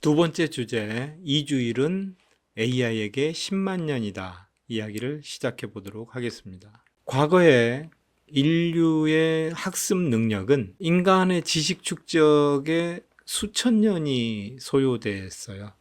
두 번째 주제, 이주일은 AI에게 10만 년이다 이야기를 시작해 보도록 하겠습니다. 과거에 인류의 학습 능력은 인간의 지식 축적에 수천 년이 소요됐어요.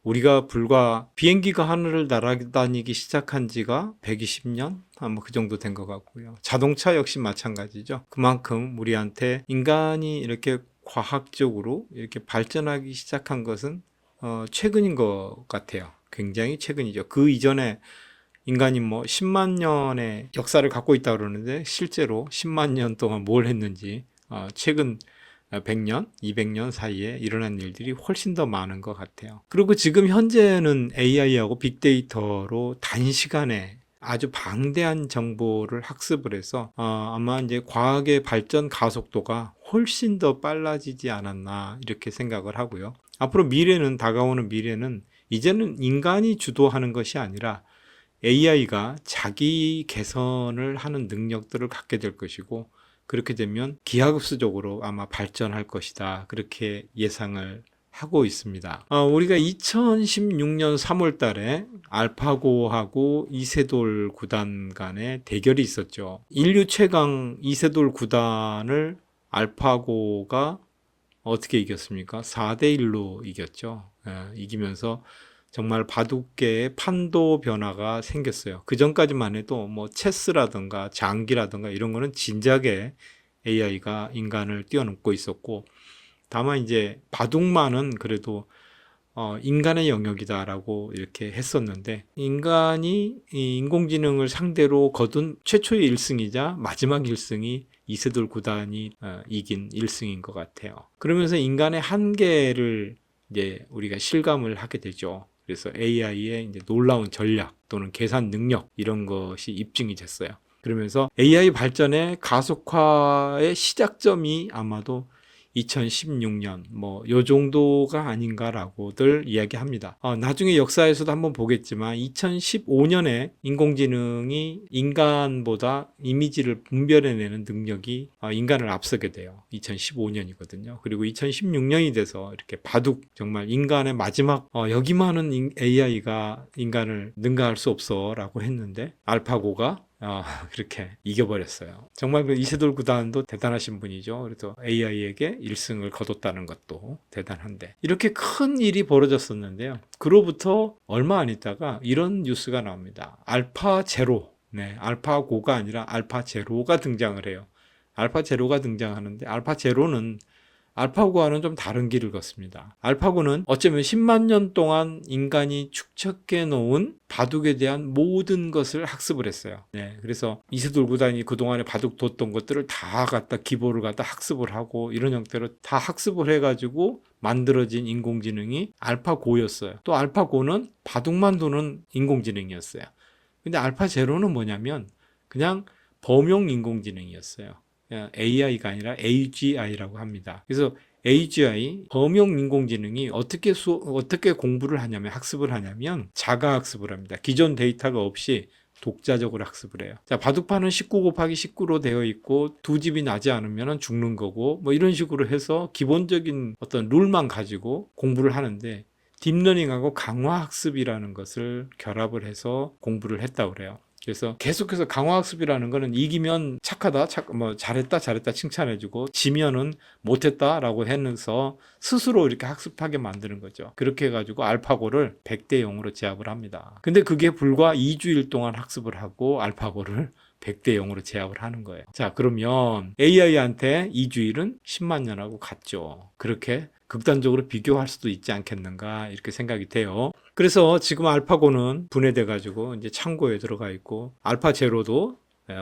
우리가 불과 비행기가 하늘을 날아다니기 시작한 지가 120년? 뭐 그 정도 된 것 같고요. 자동차 역시 마찬가지죠. 그만큼 우리한테 인간이 이렇게 과학적으로 이렇게 발전하기 시작한 것은 최근인 것 같아요. 굉장히 최근이죠. 그 이전에 인간이 뭐 10만 년의 역사를 갖고 있다고 그러는데 실제로 10만 년 동안 뭘 했는지 최근 100년, 200년 사이에 일어난 일들이 훨씬 더 많은 것 같아요. 그리고 지금 현재는 AI하고 빅데이터로 단시간에 아주 방대한 정보를 학습을 해서 아마 이제 과학의 발전 가속도가 훨씬 더 빨라지지 않았나 이렇게 생각을 하고요. 앞으로 미래는 다가오는 미래는 이제는 인간이 주도하는 것이 아니라 AI가 자기 개선을 하는 능력들을 갖게 될 것이고 그렇게 되면 기하급수적으로 아마 발전할 것이다. 그렇게 예상을 하고 있습니다. 우리가 2016년 3월 달에 알파고하고 이세돌 구단 간의 대결이 있었죠. 인류 최강 이세돌 구단을 알파고가 어떻게 이겼습니까? 4대1로 이겼죠. 이기면서 정말 바둑계의 판도 변화가 생겼어요. 그 전까지만 해도 뭐 체스라든가 장기라든가 이런 거는 진작에 AI가 인간을 뛰어넘고 있었고, 다만 이제 바둑만은 그래도 인간의 영역이다라고 이렇게 했었는데, 인간이 이 인공지능을 상대로 거둔 최초의 1승이자 마지막 1승이 이세돌 구단이 이긴 1승인 것 같아요. 그러면서 인간의 한계를 이제 우리가 실감을 하게 되죠. 그래서 AI의 이제 놀라운 전략 또는 계산 능력 이런 것이 입증이 됐어요. 그러면서 AI 발전의 가속화의 시작점이 아마도 2016년 뭐 요 정도가 아닌가라고들 이야기합니다. 나중에 역사에서도 한번 보겠지만 2015년에 인공지능이 인간보다 이미지를 분별해내는 능력이 인간을 앞서게 돼요. 2015년이거든요. 그리고 2016년이 돼서 이렇게 바둑 정말 인간의 마지막 여기만은 AI가 인간을 능가할 수 없어라고 했는데 알파고가 그렇게 이겨버렸어요. 정말 그 이세돌 구단도 대단하신 분이죠. 그래서 AI에게 1승을 거뒀다는 것도 대단한데 이렇게 큰 일이 벌어졌었는데요. 그로부터 얼마 안 있다가 이런 뉴스가 나옵니다. 알파 제로, 알파고가 아니라 알파 제로가 등장을 해요. 알파 제로가 등장하는데 알파 제로는 알파고와는 좀 다른 길을 걷습니다. 알파고는 어쩌면 10만 년 동안 인간이 축적해 놓은 바둑에 대한 모든 것을 학습을 했어요. 그래서 이세돌 구단이 그동안에 바둑 뒀던 것들을 다 갖다 기보를 갖다 학습을 하고 이런 형태로 다 학습을 해가지고 만들어진 인공지능이 알파고였어요. 또 알파고는 바둑만 두는 인공지능이었어요. 근데 알파 제로는 뭐냐면 그냥 범용 인공지능이었어요. AI가 아니라 AGI라고 합니다. 그래서 AGI, 범용 인공지능이 어떻게 공부를 하냐면, 학습을 하냐면, 자가 학습을 합니다. 기존 데이터가 없이 독자적으로 학습을 해요. 자, 바둑판은 19 곱하기 19로 되어 있고, 두 집이 나지 않으면 죽는 거고, 뭐 이런 식으로 해서 기본적인 어떤 룰만 가지고 공부를 하는데, 딥러닝하고 강화학습이라는 것을 결합을 해서 공부를 했다고 그래요. 그래서 계속해서 강화학습이라는 거는 이기면 착하다, 잘했다 칭찬해주고 지면은 못했다라고 해서 스스로 이렇게 학습하게 만드는 거죠. 그렇게 해가지고 알파고를 100대 0으로 제압을 합니다. 근데 그게 불과 2주일 동안 학습을 하고 알파고를 100대 0으로 제압을 하는 거예요. 자, 그러면 AI한테 2주일은 10만 년하고 같죠. 그렇게 극단적으로 비교할 수도 있지 않겠는가 이렇게 생각이 돼요. 그래서 지금 알파고는 분해돼 가지고 이제 창고에 들어가 있고 알파 제로도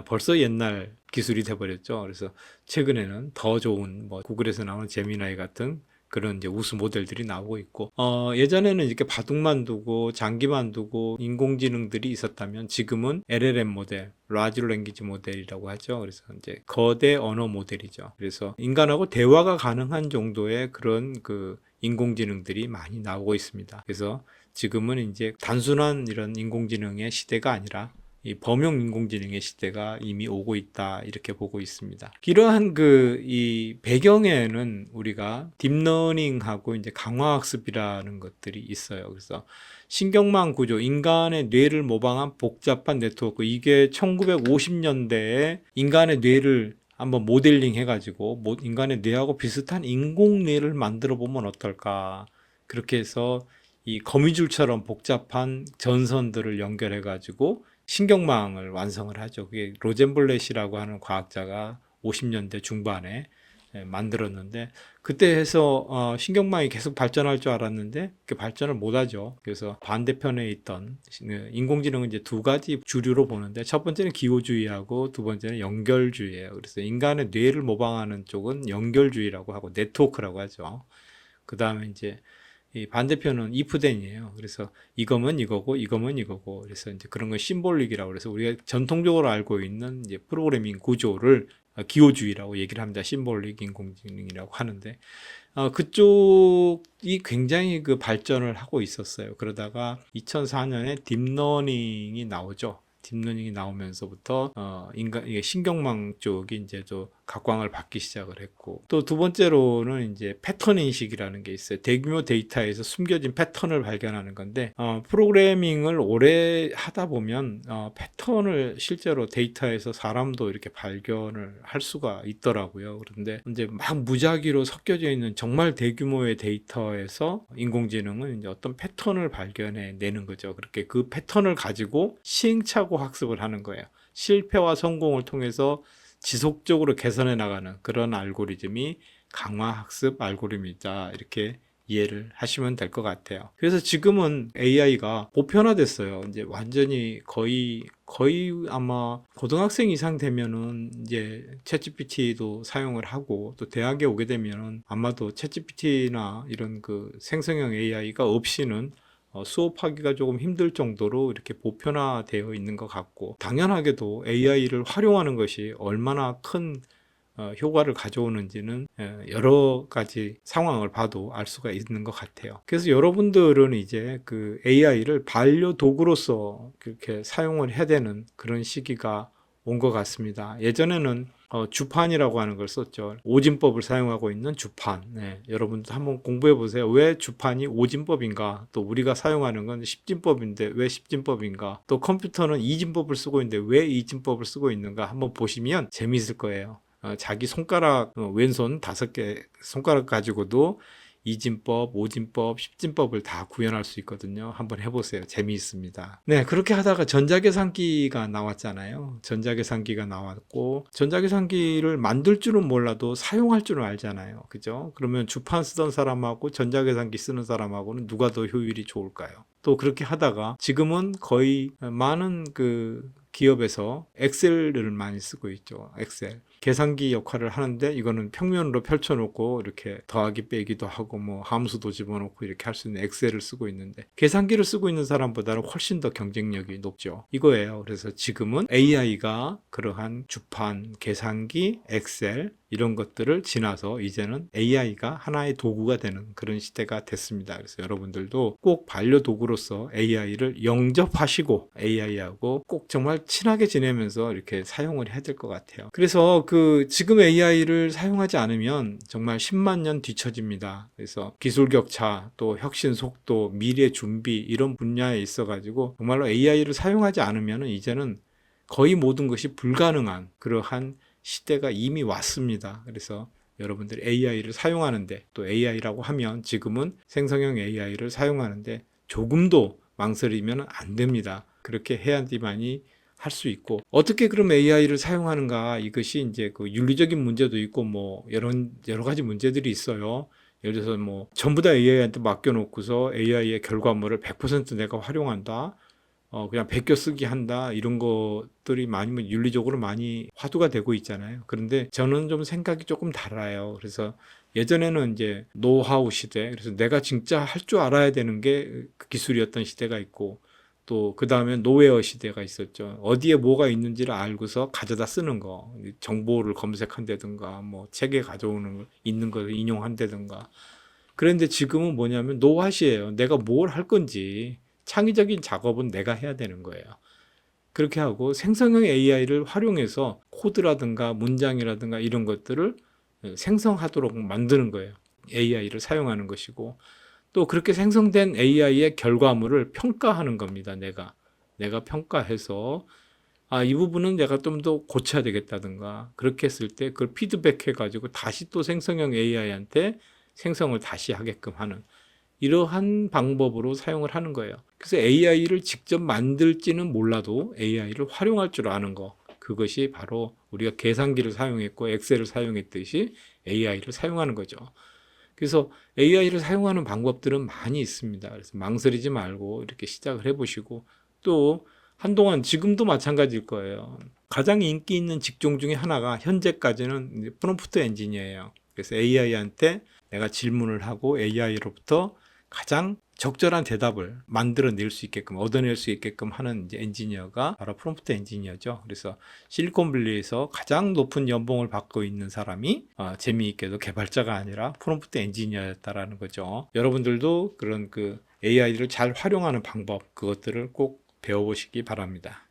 벌써 옛날 기술이 돼 버렸죠. 그래서 최근에는 더 좋은 뭐 구글에서 나오는 제미나이 같은 그런 이제 우수 모델들이 나오고 있고 예전에는 이렇게 바둑만 두고 장기만 두고 인공지능들이 있었다면 지금은 LLM 모델, 라지 랭귀지 모델이라고 하죠. 그래서 이제 거대 언어 모델이죠. 그래서 인간하고 대화가 가능한 정도의 그런 그 인공지능들이 많이 나오고 있습니다. 그래서 지금은 이제 단순한 이런 인공지능의 시대가 아니라 이 범용 인공지능의 시대가 이미 오고 있다 이렇게 보고 있습니다. 이러한 이 배경에는 우리가 딥러닝하고 이제 강화학습이라는 것들이 있어요. 그래서 신경망 구조, 인간의 뇌를 모방한 복잡한 네트워크, 이게 1950년대에 인간의 뇌를 한번 모델링 해가지고 인간의 뇌하고 비슷한 인공뇌를 만들어 보면 어떨까. 그렇게 해서 이 거미줄처럼 복잡한 전선들을 연결해 가지고 신경망을 완성을 하죠. 그게 로젠블렛이라고 하는 과학자가 50년대 중반에 만들었는데, 그때 해서 신경망이 계속 발전할 줄 알았는데 그 발전을 못 하죠. 그래서 반대편에 있던 인공지능은 이제 두 가지 주류로 보는데, 첫 번째는 기호주의하고 두 번째는 연결주의예요. 그래서 인간의 뇌를 모방하는 쪽은 연결주의라고 하고 네트워크라고 하죠. 그 다음에 이제 이 반대편은 if then이에요. 그래서 이거면 이거고 이거면 이거고, 그래서 이제 그런 건 심볼릭이라고, 그래서 우리가 전통적으로 알고 있는 이제 프로그래밍 구조를 기호주의라고 얘기를 합니다. 심볼릭 인공지능이라고 하는데, 그쪽이 굉장히 그 발전을 하고 있었어요. 그러다가 2004년에 딥러닝이 나오죠. 딥러닝이 나오면서부터 이게 신경망 쪽이 이제 좀 각광을 받기 시작을 했고, 또 두 번째로는 이제 패턴 인식이라는 게 있어요. 대규모 데이터에서 숨겨진 패턴을 발견하는 건데, 프로그래밍을 오래 하다 보면 패턴을 실제로 데이터에서 사람도 이렇게 발견을 할 수가 있더라고요. 그런데 이제 막 무작위로 섞여져 있는 정말 대규모의 데이터에서 인공지능은 이제 어떤 패턴을 발견해 내는 거죠. 그렇게 그 패턴을 가지고 시행착오 학습을 하는 거예요. 실패와 성공을 통해서 지속적으로 개선해 나가는 그런 알고리즘이 강화학습 알고리즘이다, 이렇게 이해를 하시면 될 것 같아요. 그래서 지금은 AI가 보편화됐어요. 이제 완전히 거의 아마 고등학생 이상 되면은 이제 챗GPT도 사용을 하고, 또 대학에 오게 되면은 아마도 챗GPT나 이런 그 생성형 AI가 없이는 수업하기가 조금 힘들 정도로 이렇게 보편화되어 있는 것 같고, 당연하게도 AI를 활용하는 것이 얼마나 큰 효과를 가져오는지는 여러 가지 상황을 봐도 알 수가 있는 것 같아요. 그래서 여러분들은 이제 그 AI를 반려 도구로서 그렇게 사용을 해야 되는 그런 시기가 온 것 같습니다. 예전에는 주판이라고 하는 걸 썼죠. 오진법을 사용하고 있는 주판. 네, 여러분도 한번 공부해 보세요. 왜 주판이 오진법인가? 또 우리가 사용하는 건 십진법인데 왜 십진법인가? 또 컴퓨터는 이진법을 쓰고 있는데 왜 이진법을 쓰고 있는가? 한번 보시면 재미있을 거예요. 자기 손가락, 왼손 5개 손가락 가지고도 이진법, 오진법, 십진법을 다 구현할 수 있거든요. 한번 해보세요. 재미있습니다. 네, 그렇게 하다가 전자계산기가 나왔잖아요. 전자계산기가 나왔고, 전자계산기를 만들 줄은 몰라도 사용할 줄은 알잖아요. 그죠? 그러면 주판 쓰던 사람하고 전자계산기 쓰는 사람하고는 누가 더 효율이 좋을까요? 또 그렇게 하다가 지금은 거의 많은 그 기업에서 엑셀을 많이 쓰고 있죠. 엑셀. 계산기 역할을 하는데, 이거는 평면으로 펼쳐놓고 이렇게 더하기 빼기도 하고 뭐 함수도 집어넣고 이렇게 할 수 있는 엑셀을 쓰고 있는데, 계산기를 쓰고 있는 사람보다는 훨씬 더 경쟁력이 높죠. 이거예요. 그래서 지금은 AI가 그러한 주판, 계산기, 엑셀 이런 것들을 지나서 이제는 AI가 하나의 도구가 되는 그런 시대가 됐습니다. 그래서 여러분들도 꼭 반려도구로서 AI를 영접하시고 AI하고 꼭 정말 친하게 지내면서 이렇게 사용을 해야 될 것 같아요. 그래서 지금 AI를 사용하지 않으면 정말 10만 년 뒤처집니다. 그래서 기술 격차, 또 혁신 속도, 미래 준비 이런 분야에 있어가지고 정말로 AI를 사용하지 않으면 이제는 거의 모든 것이 불가능한 그러한 시대가 이미 왔습니다. 그래서 여러분들이 AI를 사용하는데, 또 AI라고 하면 지금은 생성형 AI를 사용하는데 조금도 망설이면 안 됩니다. 그렇게 해야지만이 할 수 있고, 어떻게 그럼 AI를 사용하는가, 이것이 이제 그 윤리적인 문제도 있고 뭐 여러 가지 문제들이 있어요. 예를 들어서 뭐 전부 다 AI한테 맡겨놓고서 AI의 결과물을 100% 내가 활용한다, 그냥 베껴 쓰기 한다, 이런 것들이 많이 윤리적으로 많이 화두가 되고 있잖아요. 그런데 저는 좀 생각이 조금 달라요. 그래서 예전에는 이제 노하우 시대, 그래서 내가 진짜 할 줄 알아야 되는 게 그 기술이었던 시대가 있고, 또 그 다음에 노웨어 시대가 있었죠. 어디에 뭐가 있는지를 알고서 가져다 쓰는 거, 정보를 검색한다든가 뭐 책에 가져오는 있는 걸 인용한다든가. 그런데 지금은 뭐냐면 노핫이에요. 내가 뭘 할 건지 창의적인 작업은 내가 해야 되는 거예요. 그렇게 하고 생성형 AI를 활용해서 코드라든가 문장이라든가 이런 것들을 생성하도록 만드는 거예요. AI를 사용하는 것이고, 또 그렇게 생성된 AI의 결과물을 평가하는 겁니다. 내가 평가해서 이 부분은 내가 좀 더 고쳐야 되겠다든가, 그렇게 했을 때 그걸 피드백해 가지고 다시 또 생성형 AI한테 생성을 다시 하게끔 하는, 이러한 방법으로 사용을 하는 거예요. 그래서 AI를 직접 만들지는 몰라도 AI를 활용할 줄 아는 거, 그것이 바로 우리가 계산기를 사용했고 엑셀을 사용했듯이 AI를 사용하는 거죠. 그래서 AI를 사용하는 방법들은 많이 있습니다. 그래서 망설이지 말고 이렇게 시작을 해보시고, 또 한동안 지금도 마찬가지일 거예요. 가장 인기 있는 직종 중에 하나가 현재까지는 프롬프트 엔지니어예요. 그래서 AI한테 내가 질문을 하고 AI로부터 가장 적절한 대답을 만들어낼 수 있게끔, 얻어낼 수 있게끔 하는 이제 엔지니어가 바로 프롬프트 엔지니어죠. 그래서 실리콘밸리에서 가장 높은 연봉을 받고 있는 사람이 재미있게도 개발자가 아니라 프롬프트 엔지니어였다라는 거죠. 여러분들도 그런 그 AI를 잘 활용하는 방법, 그것들을 꼭 배워보시기 바랍니다.